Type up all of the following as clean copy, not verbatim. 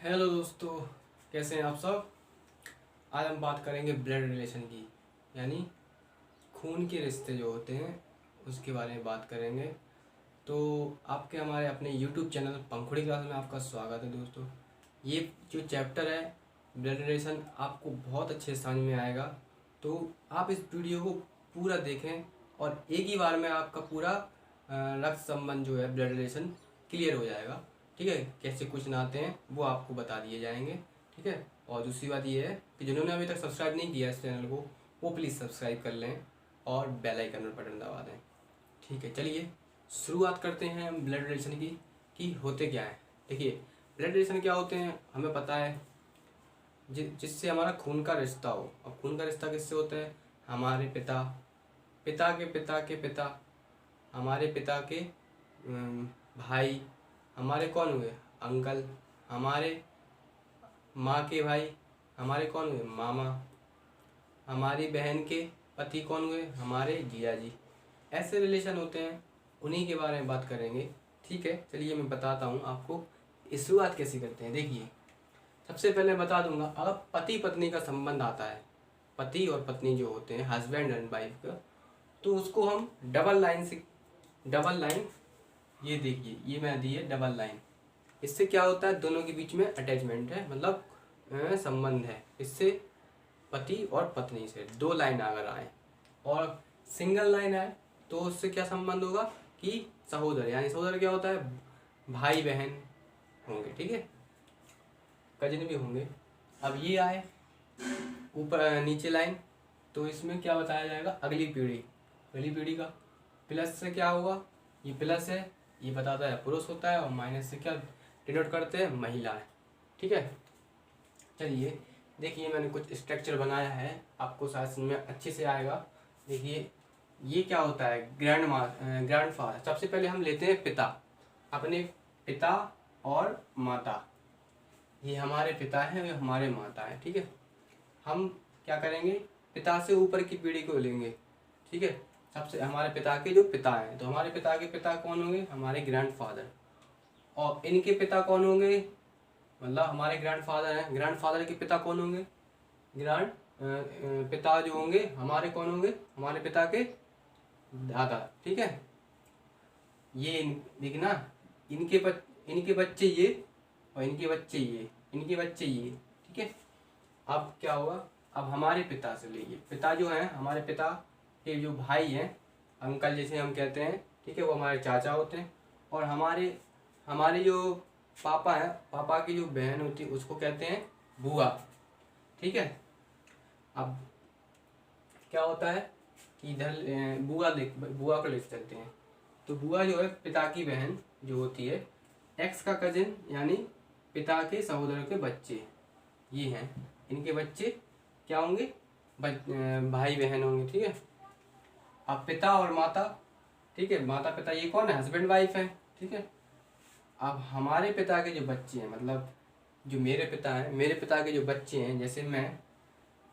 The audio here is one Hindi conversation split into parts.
हेलो दोस्तों, कैसे हैं आप सब। आज हम बात करेंगे ब्लड रिलेशन की, यानी खून के रिश्ते जो होते हैं उसके बारे में बात करेंगे। तो आपके हमारे अपने यूट्यूब चैनल पंखुड़ी क्लास में आपका स्वागत है दोस्तों। ये जो चैप्टर है ब्लड रिलेशन आपको बहुत अच्छे से समझ में आएगा, तो आप इस वीडियो को पूरा देखें और एक ही बार में आपका पूरा रक्त संबंध जो है ब्लड रिलेशन क्लियर हो जाएगा। ठीक है, कैसे क्वेश्चन आते हैं वो आपको बता दिए जाएंगे। ठीक है, और दूसरी बात ये है कि जिन्होंने अभी तक सब्सक्राइब नहीं किया इस चैनल को वो प्लीज़ सब्सक्राइब कर लें और बेल आइकन पर बटन दबा दें। ठीक है, चलिए शुरुआत करते हैं हम ब्लड रिलेशन की कि होते क्या है। देखिए, ब्लड रिलेशन क्या होते हैं हमें पता है, जिससे हमारा खून का रिश्ता हो। और खून का रिश्ता किससे होता है? हमारे पिता, पिता के पिता के पिता, हमारे पिता के भाई, हमारे कौन हुए? अंकल, हमारे माँ के भाई, हमारे कौन हुए? मामा, हमारी बहन के पति कौन हुए? हमारे जीजा जी। ऐसे रिलेशन होते हैं, उन्हीं के बारे में बात करेंगे। ठीक है, चलिए मैं बताता हूँ आपको इस शुरुआत कैसे करते हैं। देखिए, सबसे पहले बता दूंगा, अगर पति पत्नी का संबंध आता है, पति और पत्नी जो होते हैं हस्बैंड एंड वाइफ का, तो उसको हम डबल लाइन, ये देखिए ये मैं दी है डबल लाइन। इससे क्या होता है? दोनों के बीच में अटैचमेंट है, मतलब संबंध है। इससे पति और पत्नी से दो लाइन अगर आए और सिंगल लाइन आए तो उससे क्या संबंध होगा कि सहोदर, यानी सहोदर क्या होता है? भाई बहन होंगे। ठीक है, कजिन भी होंगे। अब ये आए ऊपर नीचे लाइन, तो इसमें क्या बताया जाएगा? अगली पीढ़ी, अगली पीढ़ी का प्लस से क्या होगा? ये प्लस है, ये बताता है पुरुष होता है, और माइनस से क्या डिनोट करते हैं? महिला है। ठीक है, चलिए देखिए मैंने कुछ स्ट्रक्चर बनाया है, आपको शायद समझ में अच्छे से आएगा। देखिए ये क्या होता है? Grand father. सबसे पहले हम लेते हैं पिता, अपने पिता और माता। ये हमारे पिता हैं, ये हमारे माता हैं। ठीक है, हम क्या करेंगे? पिता से ऊपर की पीढ़ी को लेंगे। ठीक है, सबसे हमारे पिता के जो पिता हैं, तो हमारे पिता के पिता कौन होंगे? हमारे ग्रैंडफादर। और इनके पिता कौन होंगे? मतलब हमारे ग्रैंडफादर हैं, ग्रैंडफादर के पिता कौन होंगे? ग्रैंड पिता जो होंगे हमारे कौन होंगे? हमारे पिता के दादा। ठीक है, ये देखना, इनके बच्चे ये, और इनके बच्चे ये, इनके बच्चे ये। ठीक है, अब क्या होगा? अब हमारे पिता से लेंगे, पिता जो हैं हमारे पिता के जो भाई हैं, अंकल जैसे हम कहते हैं, ठीक है, वो हमारे चाचा होते हैं। और हमारे हमारे जो पापा हैं, पापा की जो बहन होती है उसको कहते हैं बुआ। ठीक है, अब क्या होता है कि इधर बुआ को ले चलते हैं। तो बुआ जो है पिता की बहन जो होती है, एक्स का कजिन, यानी पिता के सहोदर के बच्चे ये हैं। इनके बच्चे क्या होंगे? भाई बहन होंगे। ठीक है, अब पिता और माता, ठीक है, माता पिता ये कौन है? हस्बैंड वाइफ है। ठीक है, अब हमारे पिता के जो बच्चे हैं, मतलब जो मेरे पिता हैं, मेरे पिता के जो बच्चे हैं, जैसे मैं,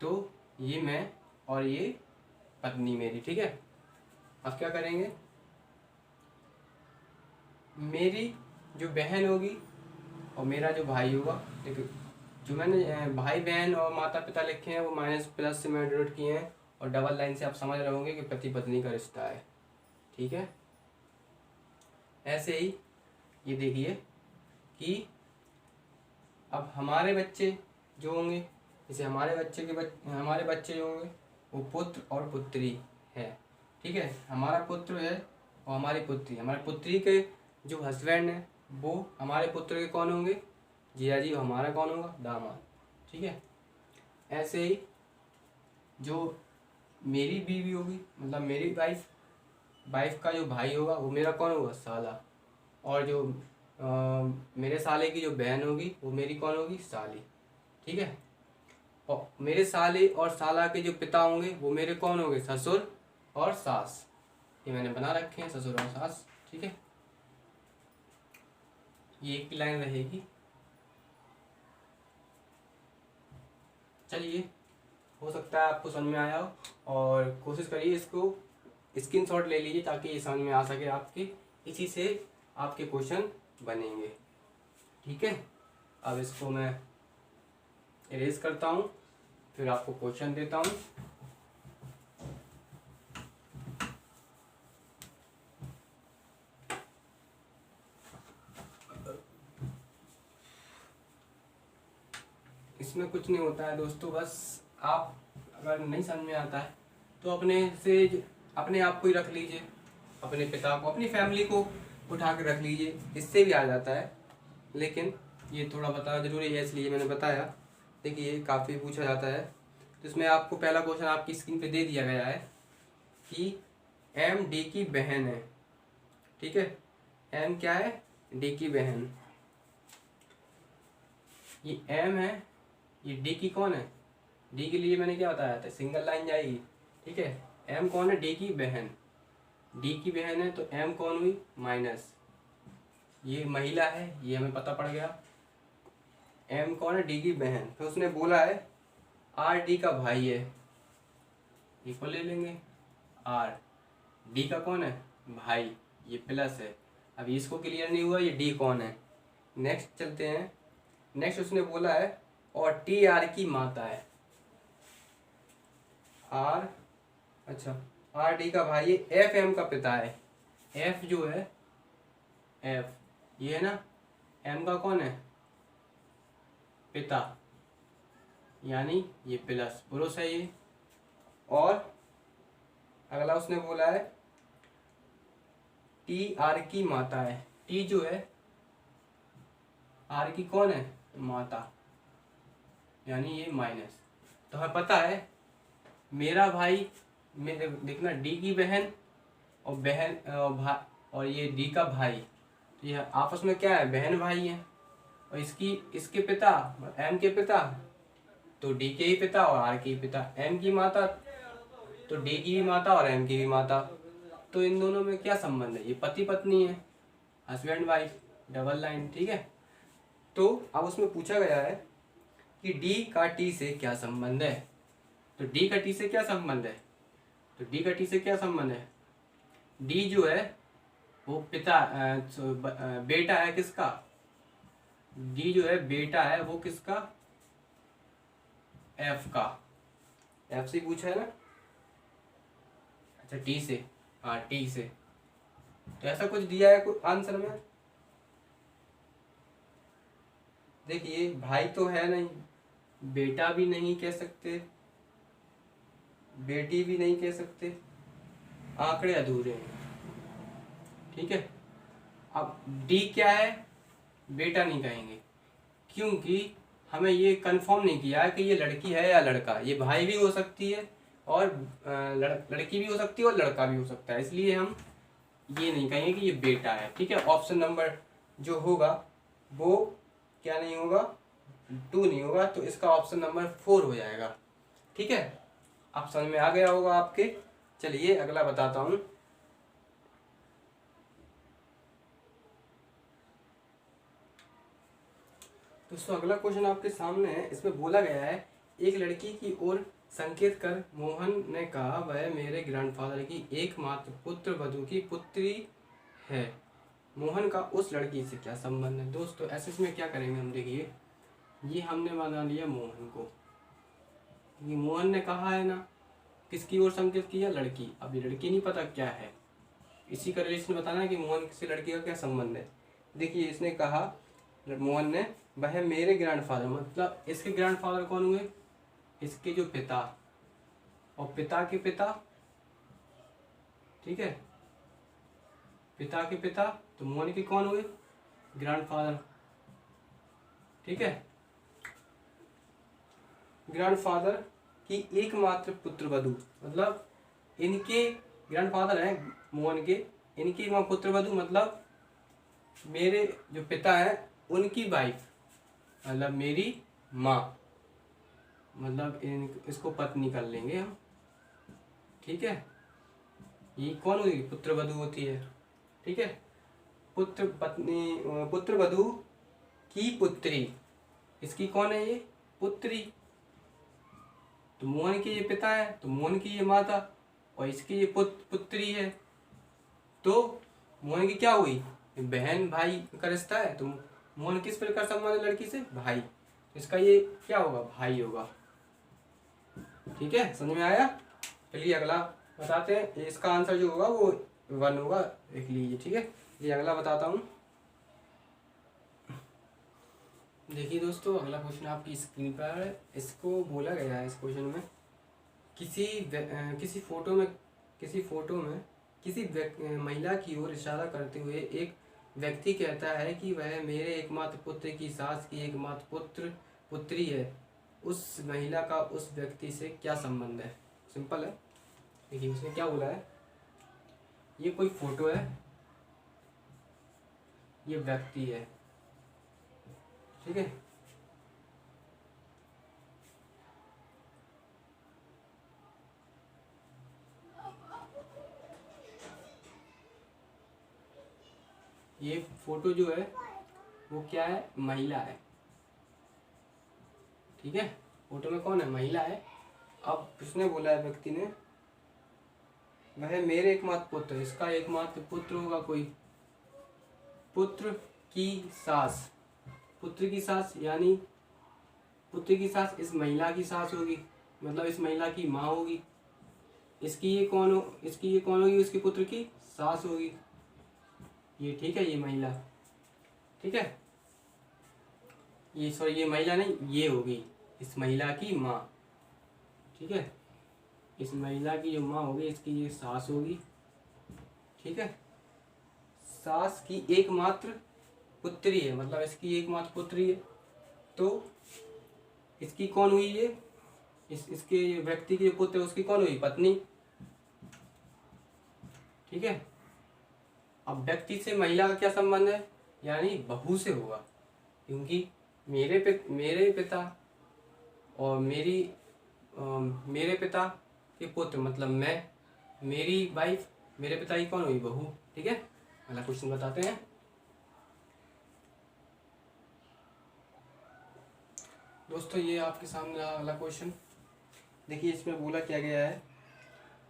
तो ये मैं और ये पत्नी मेरी। ठीक है, अब क्या करेंगे? मेरी जो बहन होगी और मेरा जो भाई होगा, देखो जो मैंने भाई बहन और माता पिता लिखे हैं वो माइनस प्लस से मैं डिनोट किए हैं, और डबल लाइन से आप समझ रहे होंगे कि पति पत्नी का रिश्ता है। ठीक है, ऐसे ही ये देखिए कि अब हमारे बच्चे जो होंगे, जैसे हमारे बच्चे जो होंगे वो पुत्र और पुत्री है। ठीक है, हमारा पुत्र है और हमारी पुत्री, हमारी पुत्री के जो हस्बैंड है वो हमारे पुत्र के कौन होंगे? जीजा जी। हमारा कौन होगा? दामाद। ठीक है, ऐसे ही जो मेरी बीवी होगी, मतलब मेरी वाइफ का जो भाई होगा वो मेरा कौन होगा? साला। और जो मेरे साले की जो बहन होगी वो मेरी कौन होगी? साली। ठीक है, और मेरे साले और साला के जो पिता होंगे वो मेरे कौन होंगे? ससुर और सास। ये मैंने बना रखे हैं, ससुर और सास। ठीक है, ये एक लाइन रहेगी। चलिए, हो सकता है आपको समझ में आया हो, और कोशिश करिए इसको स्क्रीनशॉट ले लीजिए ताकि ये समझ में आ सके आपके, इसी से आपके क्वेश्चन बनेंगे। ठीक है, अब इसको मैं इरेज करता हूँ, फिर आपको क्वेश्चन देता हूँ। इसमें कुछ नहीं होता है दोस्तों, बस आप अगर नहीं समझ में आता है तो अपने आप को ही रख लीजिए, अपने पिता को, अपनी फैमिली को उठा के रख लीजिए, इससे भी आ जाता है। लेकिन ये थोड़ा बताना जरूरी है, इसलिए मैंने बताया। देखिए काफ़ी पूछा जाता है, तो इसमें आपको पहला क्वेश्चन आपकी स्क्रीन पे दे दिया गया है कि एम डी की बहन है। ठीक है, एम क्या है? डी की बहन। ये एम है, ये डी की कौन है? डी के लिए मैंने क्या बताया था, सिंगल लाइन जाएगी। ठीक है, एम कौन है? डी की बहन। डी की बहन है तो एम कौन हुई? माइनस, ये महिला है, ये हमें पता पड़ गया। एम कौन है? डी की बहन। फिर उसने बोला है आर डी का भाई है, इक्वल ले लेंगे। आर डी का कौन है? भाई, ये प्लस है। अब इसको क्लियर नहीं हुआ ये डी कौन है। नेक्स्ट चलते हैं। नेक्स्ट उसने बोला है और टी आर की माता है। आर, अच्छा, आर डी का भाई है, एफ एम का पिता है। एफ जो है, एफ ये है ना, एम का कौन है? पिता, यानी ये प्लस पुरुष है ये। और अगला उसने बोला है टी आर की माता है। टी जो है, आर की कौन है? माता, यानी ये माइनस। तो हमें पता है मेरा भाई, मेरे देखना डी की बहन और बहन और ये डी का भाई, तो ये आपस में क्या है? बहन भाई है। और इसके पिता, एम के पिता, तो डी के ही पिता और आर के ही पिता। एम की माता तो डी की भी माता और एम की भी माता। तो इन दोनों में क्या संबंध है? ये पति पत्नी है, हस्बैंड वाइफ, डबल लाइन। ठीक है, तो अब उसमें पूछा गया है कि डी का टी से क्या संबंध है। तो डी का टी से क्या संबंध है? तो डी का टी से क्या संबंध है? डी जो है वो बेटा है किसका? डी जो है बेटा है वो किसका? एफ का। एफ से पूछा है ना, अच्छा टी से, हाँ टी से। तो ऐसा कुछ दिया है कोई आंसर में? देखिए भाई तो है नहीं, बेटा भी नहीं कह सकते, बेटी भी नहीं कह सकते, आंकड़े अधूरे हैं। ठीक है, अब डी क्या है? बेटा नहीं कहेंगे, क्योंकि हमें ये कंफर्म नहीं किया है कि ये लड़की है या लड़का। ये भाई भी हो सकती है और लड़की भी हो सकती है और लड़का भी हो सकता है, इसलिए हम ये नहीं कहेंगे कि ये बेटा है। ठीक है, ऑप्शन नंबर जो होगा वो क्या नहीं होगा? 2 नहीं होगा, तो इसका ऑप्शन नंबर 4 हो जाएगा। ठीक है, आप समझ में आ गया होगा आपके। चलिए अगला बताता हूं। दोस्तों अगला क्वेश्चन आपके सामने है। इसमें बोला गया है एक लड़की की ओर संकेत कर मोहन ने कहा वह मेरे ग्रैंडफादर की एकमात्र पुत्र वधू की पुत्री है। मोहन का उस लड़की से क्या संबंध है? दोस्तों ऐसे इसमें क्या करेंगे हम, देखिए ये हमने बना लिया मोहन को, ये मोहन ने कहा है ना, किसकी ओर संकेत किया? लड़की। अब ये लड़की नहीं पता क्या है, इसी का रिलेशन बताना है कि मोहन से लड़की का क्या संबंध है। देखिए इसने कहा, मोहन ने, वह मेरे ग्रैंडफादर, मतलब इसके ग्रैंडफादर कौन हुए? इसके जो पिता और पिता के पिता। ठीक है, पिता के पिता, तो मोहन के कौन हुए? ग्रैंडफादर। ठीक है, ग्रैंडफादर की एकमात्र पुत्र वधू, मतलब इनके ग्रैंडफादर हैं मोहन के, इनकी एकमात्र पुत्र वधू मतलब मेरे जो पिता हैं उनकी वाइफ, मतलब मेरी माँ, मतलब इसको पत्नी कर लेंगे हम। ठीक है, ये कौन हुई? पुत्र वधू होती है। ठीक है, पुत्र पत्नी, पुत्र वधू की पुत्री, इसकी कौन है? ये पुत्री। तो मोहन के ये पिता है तो मोहन की ये माता और इसकी ये पुत्री है। तो मोहन की क्या हुई? बहन भाई का रिश्ता है, तो मोहन किस प्रकार संबंध है लड़की से? भाई। इसका ये क्या होगा? भाई होगा। ठीक है, समझ में आया? चलिए अगला बताते हैं। इसका आंसर जो होगा वो 1 होगा, लिख लीजिए। ठीक है, ये अगला बताता हूँ। देखिए दोस्तों, अगला क्वेश्चन आपकी स्क्रीन पर है। इसको बोला गया है इस क्वेश्चन में, किसी फोटो में किसी महिला की ओर इशारा करते हुए एक व्यक्ति कहता है कि वह मेरे एकमात्र पुत्र की सास की एकमात्र पुत्री है। उस महिला का उस व्यक्ति से क्या संबंध है? सिंपल है। देखिए उसने क्या बोला है, ये कोई फोटो है, ये व्यक्ति है। ठीक है, ये फोटो जो है वो क्या है? महिला है। ठीक है, फोटो में कौन है? महिला है। अब किसने बोला है? व्यक्ति ने, वह मेरे एकमात्र पुत्र। इसका एकमात्र पुत्र होगा कोई, पुत्र की सास। पुत्र की सास यानी पुत्र की सास इस महिला की सास होगी, मतलब इस महिला की माँ होगी। इसकी ये कौन होगी? उसके पुत्र की सास होगी ये। ठीक है, ये महिला। ठीक है, ये महिला नहीं, ये होगी इस महिला की माँ। ठीक है, इस महिला की जो माँ होगी इसकी ये सास होगी। ठीक है, सास की एकमात्र पुत्री है, मतलब इसकी एकमात्र पुत्री है। तो इसकी कौन हुई? ये इसके व्यक्ति की जो पुत्र है उसकी कौन हुई? पत्नी। ठीक है, अब व्यक्ति से महिला का क्या संबंध है? यानी बहू से होगा, क्योंकि मेरे पिता और मेरे पिता के पुत्र, मतलब मैं, मेरी वाइफ, मेरे पिता की कौन हुई? बहू। ठीक है, अगला क्वेश्चन बताते हैं। दोस्तों ये आपके सामने अगला क्वेश्चन। देखिए इसमें बोला क्या गया है,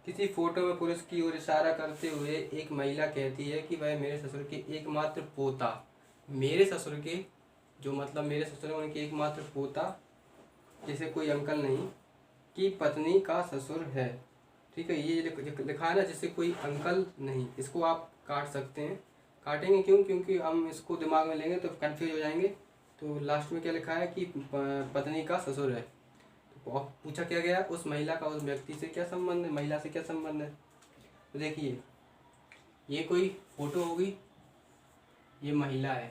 किसी फोटो में पुरुष की ओर इशारा करते हुए एक महिला कहती है कि वह मेरे ससुर के एकमात्र पोता, मेरे ससुर के जो मतलब मेरे ससुर है उनके एकमात्र पोता, जैसे कोई अंकल नहीं, की पत्नी का ससुर है। ठीक है, ये लिखा है ना, जैसे कोई अंकल नहीं। इसको आप काट सकते हैं। काटेंगे क्यों? क्योंकि हम इसको दिमाग में लेंगे तो कंफ्यूज हो जाएंगे। तो लास्ट में क्या लिखा है कि पत्नी का ससुर है। पूछा क्या गया, उस महिला का उस व्यक्ति से क्या संबंध है? महिला से क्या संबंध है? तो देखिए ये कोई फोटो होगी, ये महिला है।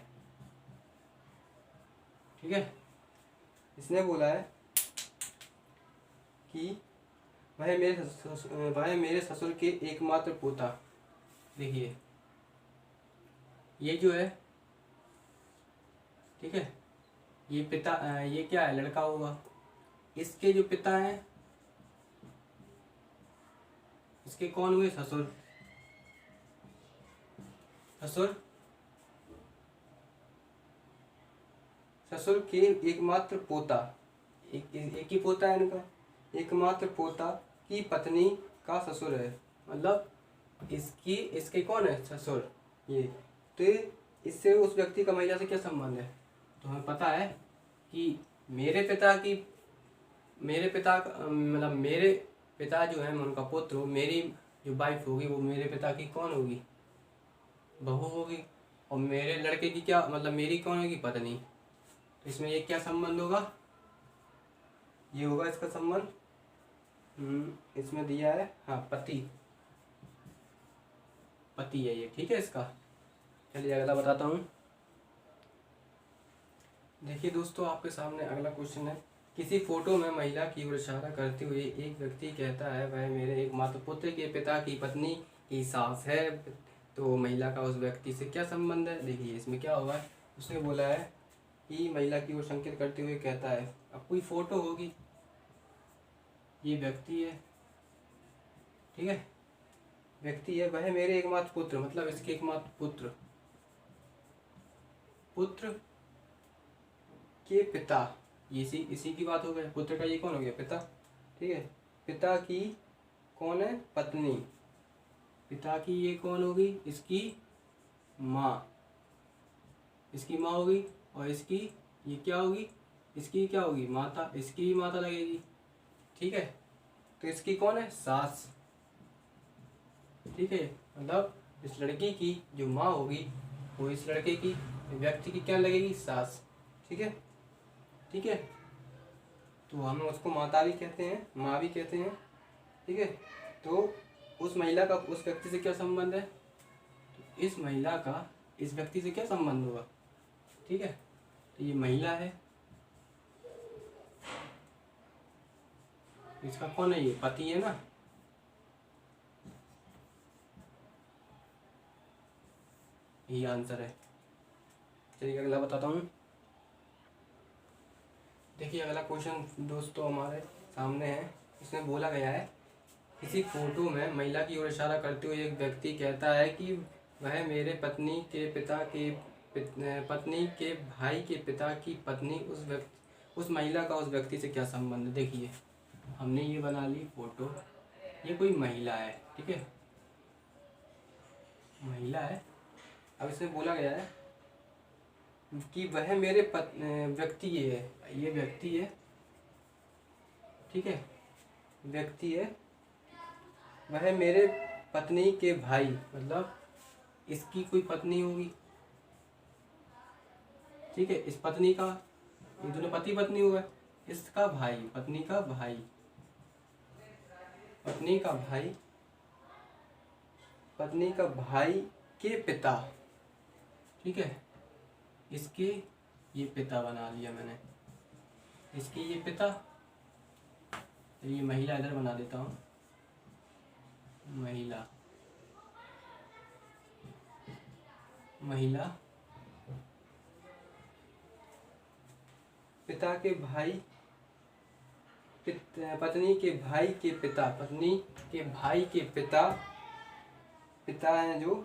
ठीक है, इसने बोला है कि वह मेरे ससुर के एकमात्र पोता। देखिए ये जो है, ठीक है, ये पिता, ये क्या है? लड़का होगा। इसके जो पिता हैं, इसके कौन हुए? ससुर। ससुर के एकमात्र पोता, एक ही पोता है इनका, एकमात्र पोता की पत्नी का ससुर है, मतलब इसके कौन है? ससुर। ये तो इससे उस व्यक्ति का महिला से क्या संबंध है? तो हमें पता है कि मेरे पिता जो है उनका पुत्र, मेरी जो वाइफ होगी वो मेरे पिता की कौन होगी? बहू होगी। और मेरे लड़के की क्या, मतलब मेरी कौन होगी? पत्नी। तो इसमें ये क्या संबंध होगा? ये होगा इसका संबंध, इसमें दिया है, हाँ, पति है ये। ठीक है इसका। चलिए अगला बताता हूँ। देखिए दोस्तों, आपके सामने अगला क्वेश्चन है, किसी फोटो में महिला की ओर इशारा करते हुए एक व्यक्ति कहता है वह मेरे एकमात्र पुत्र के पिता की पत्नी की सास है। तो महिला का उस व्यक्ति से क्या संबंध है? देखिए इसमें क्या होगा, उसने बोला है कि महिला की ओर संकेत करते हुए कहता है, अब कोई फोटो होगी, ये व्यक्ति है। ठीक है, व्यक्ति है, वह मेरे एकमात्र पुत्र, मतलब इसके एकमात्र पुत्र के पिता, ये इसी की बात हो गई। पुत्र का ये कौन हो गया? पिता। ठीक है, पिता की कौन है? पत्नी। पिता की ये कौन होगी? इसकी माँ। इसकी माँ होगी। और इसकी ये क्या होगी, इसकी क्या होगी, माता, इसकी भी माता लगेगी। ठीक है, तो इसकी कौन है, सास। ठीक है, मतलब इस लड़की की जो माँ होगी वो इस लड़के की, व्यक्ति की क्या लगेगी, सास। ठीक है, ठीक है, तो हम उसको माता भी कहते हैं, माँ भी कहते हैं। ठीक है, तो उस महिला का उस व्यक्ति से क्या संबंध है, तो इस महिला का इस व्यक्ति से क्या संबंध होगा। ठीक है, तो ये महिला है, इसका कौन है, ये पति है ना। यही आंसर है। चलिए अगला बताता हूँ। देखिए अगला क्वेश्चन दोस्तों हमारे सामने है। इसमें बोला गया है, किसी फोटो में महिला की ओर इशारा करते हुए एक व्यक्ति कहता है कि वह मेरे पत्नी के पिता के पत्नी के भाई के पिता की पत्नी। उस महिला का उस व्यक्ति से क्या संबंध है। देखिए हमने ये बना ली फोटो, ये कोई महिला है। ठीक है, महिला है। अब इसमें बोला गया है कि वह मेरे व्यक्ति ये व्यक्ति है। ठीक है, व्यक्ति है, वह मेरे पत्नी के भाई, मतलब इसकी कोई पत्नी होगी। ठीक है, इस पत्नी का, ये दोनों पति पत्नी हुआ, इसका भाई, पत्नी का भाई, पत्नी का भाई, पत्नी का भाई के पिता। ठीक है, इसके ये पिता बना लिया मैंने, इसके ये पिता। ये महिला इधर बना देता हूँ, महिला, महिला पिता के भाई, पत्नी के भाई के पिता, पत्नी के भाई के पिता, पिता है जो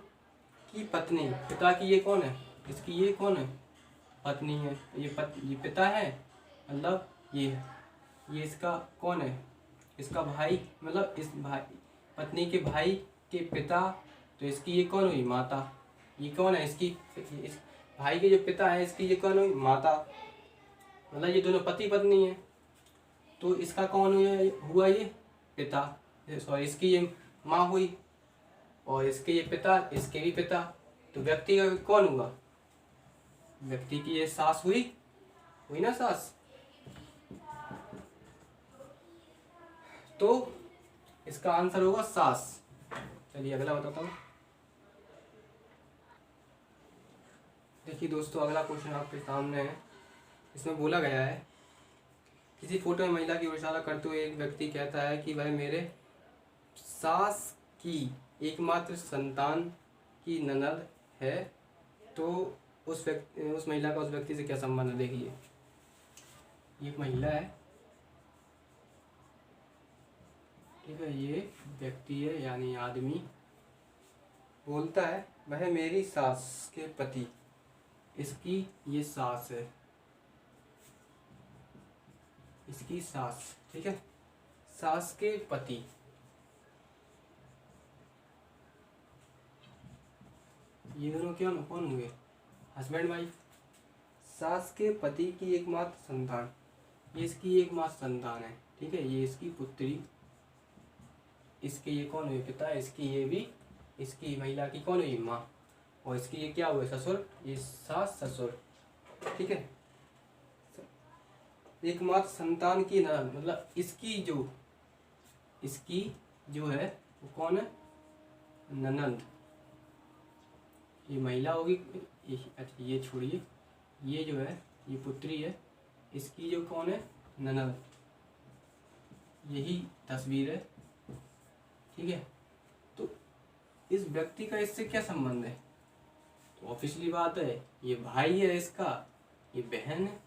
की पत्नी, पिता की ये कौन है, इसकी ये कौन है, पत्नी है। ये पिता है, मतलब ये इसका कौन है, इसका भाई, मतलब इस भाई, पत्नी के भाई के पिता, तो इसकी ये कौन हुई, माता। ये कौन है, इसकी, इस भाई के जो पिता है इसकी ये कौन हुई, माता। मतलब ये दोनों पति पत्नी है, तो इसका कौन हुआ ये पिता, सॉरी इसकी ये माँ हुई, और इसके ये पिता, इसके भी पिता, तो व्यक्ति का कौन हुआ, व्यक्ति की ये सास हुई ना, सास। तो इसका आंसर होगा सास। चलिए अगला बताता हूँ। देखिए दोस्तों अगला क्वेश्चन आपके सामने है। इसमें बोला गया है, किसी फोटो में महिला की ओर इशारा करते हुए एक व्यक्ति कहता है कि वह मेरे सास की एकमात्र संतान की ननद है। तो उस महिला का उस व्यक्ति से क्या संबंध है। देखिए ये महिला है, ठीक है, ये व्यक्ति है यानी आदमी, बोलता है वह मेरी सास के पति, इसकी ये सास है, इसकी सास। ठीक है, सास के पति, ये दोनों क्या कौन हुए, हस्बैंड वाइफ। सास के पति की एकमात्र संतान, ये इसकी एकमात्र संतान है। ठीक है, ये इसकी पुत्री, इसके ये कौन हुए, पिता, इसकी ये भी, इसकी महिला की कौन हुई, माँ, और इसकी ये क्या हुए, ससुर, ये सास ससुर। ठीक है, एकमात्र संतान की ननद, मतलब इसकी जो है वो कौन है, ननंद। ये महिला होगी, अच्छा ये छोड़िए, ये जो है ये पुत्री है, इसकी जो कौन है, ननंद। यही तस्वीर है। ठीक है, तो इस व्यक्ति का इससे क्या संबंध है, तो ऑफिशियली बात है ये भाई है इसका, ये बहन है।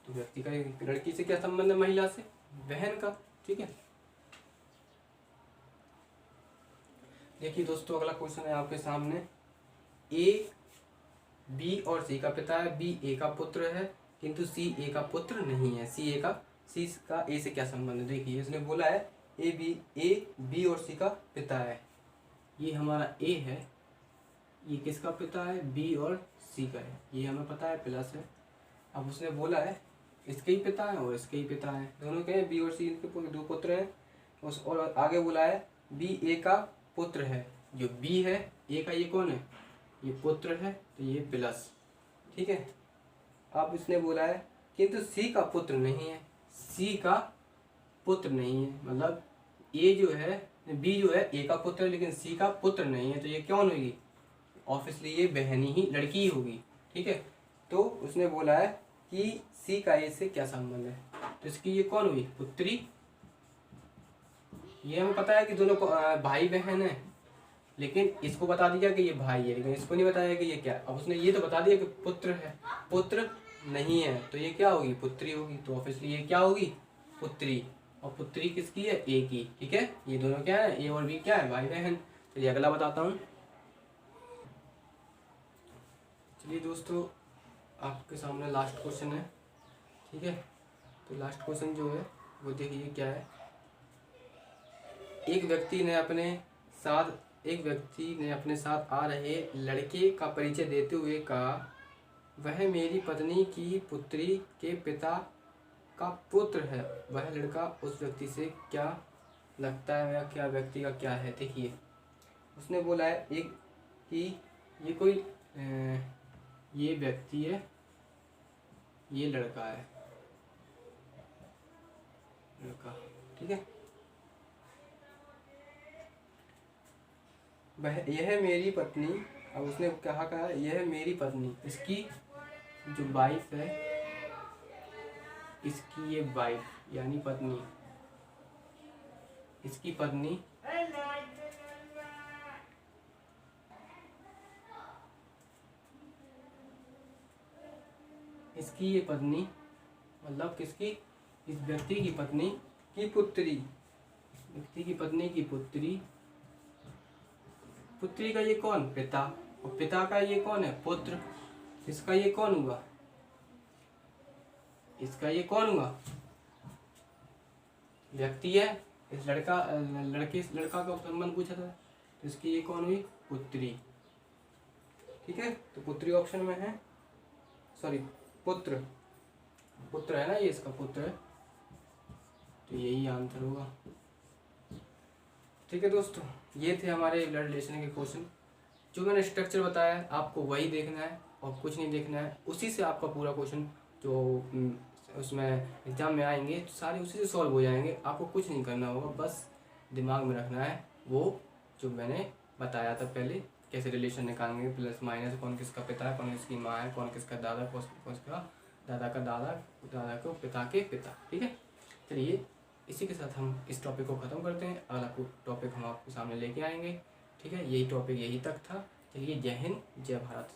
तो व्यक्ति का लड़की से क्या संबंध है, महिला से, बहन का। ठीक है, देखिए दोस्तों अगला क्वेश्चन है आपके सामने। ए बी और सी का पिता है, बी ए का पुत्र है, किंतु सी ए का पुत्र नहीं है। सी का ए से क्या संबंध है। देखिए इसने बोला है ए बी और सी का पिता है, ये हमारा ए है, ये किसका पिता है, बी और सी का है, ये हमें पता है प्लस है। अब उसने बोला है इसके ही पिता है और इसके ही पिता है, दोनों के बी और सी के दो पुत्र हैं। और आगे बोला है बी ए का पुत्र है, जो बी है ए का ये कौन है, ये पुत्र है, तो ये प्लस, ठीक है। अब इसने बोला है किंतु सी का पुत्र नहीं है, सी का पुत्र नहीं है, मतलब ए जो है, बी जो है ए का पुत्र है लेकिन सी का पुत्र नहीं है, तो ये कौन होगी, ऑब्वियसली ये बहनी ही लड़की ही होगी, ठीक है। तो उसने बोला है कि सी का ए से क्या संबंध है, तो इसकी ये कौन हुई, पुत्री। ये हमें पता है कि दोनों भाई बहन है, लेकिन इसको बता दिया कि ये भाई है, लेकिन इसको नहीं बताया कि ये क्या। अब उसने ये तो बता दिया कि पुत्र है, पुत्र नहीं है, तो ये क्या होगी, पुत्री होगी। तो ऑब्वियसली ये क्या होगी, पुत्री। और पुत्री किसकी है, ए की, ठीक है। ये दोनों क्या है, ए और बी क्या है, भाई बहन। तो ये अगला बताता हूँ। चलिए दोस्तों, आपके सामने लास्ट क्वेश्चन है, ठीक है। तो लास्ट क्वेश्चन जो है वो देखिए क्या है। एक व्यक्ति ने अपने साथ आ रहे लड़के का परिचय देते हुए कहा, वह मेरी पत्नी की पुत्री के पिता का पुत्र है। वह लड़का उस व्यक्ति से क्या लगता है या क्या व्यक्ति का क्या है। देखिए उसने बोला है एक कि ये कोई ये व्यक्ति है, ये लड़का है, लड़का, ठीक है। वह यह मेरी पत्नी, अब उसने कहा यह मेरी पत्नी, इसकी जो वाइफ है, इसकी ये वाइफ यानी पत्नी, इसकी पत्नी इसकी ये पत्नी मतलब किसकी, इस व्यक्ति की पत्नी की पुत्री, व्यक्ति की पत्नी की पुत्री, पुत्री का ये कौन, पिता, और पिता का ये कौन है, पुत्र। इसका ये कौन हुआ, इसका ये कौन हुआ, व्यक्ति है। इस लड़का का संबंध पूछा था, तो इसकी ये कौन हुई, पुत्री, ठीक है। तो पुत्री ऑप्शन में है, सॉरी पुत्र है ना, ये इसका पुत्र है, तो यही आंसर होगा, ठीक है दोस्तों। ये थे हमारे ब्लड रिलेशन के क्वेश्चन। जो मैंने स्ट्रक्चर बताया है आपको वही देखना है और कुछ नहीं देखना है, उसी से आपका पूरा क्वेश्चन जो उसमें एग्जाम में आएंगे तो सारे उसी से सॉल्व हो जाएंगे। आपको कुछ नहीं करना होगा, बस दिमाग में रखना है वो जो मैंने बताया था पहले, कैसे रिलेशन निकालेंगे, प्लस माइनस, कौन किसका पिता है, कौन किसकी माँ है, कौन किसका दादा, कौन किसका दादा का दादा, दादा को पिता के पिता, ठीक है। चलिए इसी के साथ हम इस टॉपिक को ख़त्म करते हैं। अगला टॉपिक हम आपके सामने लेके आएंगे, ठीक है। यही टॉपिक यही तक था। चलिए जय हिंद, जय भारत।